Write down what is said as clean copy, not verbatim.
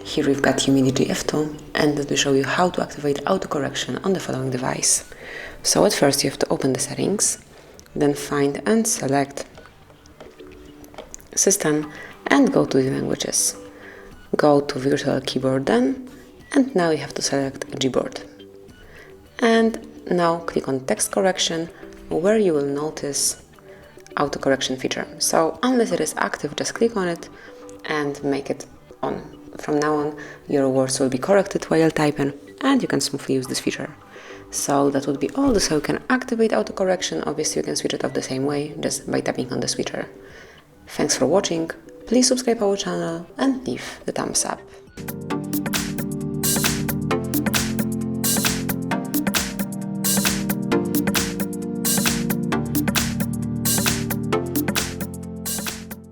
Here we've got UMIDIGI F2, and let me show you how to activate autocorrection on the following device. So at first you have to open the settings, then find and select System and go to the languages. Go to Virtual Keyboard then, and now you have to select Gboard. And now click on Text Correction, where you will notice autocorrection feature. So unless it is active, just click on it and make it on. From now on, your words will be corrected while typing, and you can smoothly use this feature. So that would be all. This is how you can activate autocorrection. Obviously, you can switch it off the same way, just by tapping on the switcher. Thanks for watching. Please subscribe our channel and leave the thumbs up.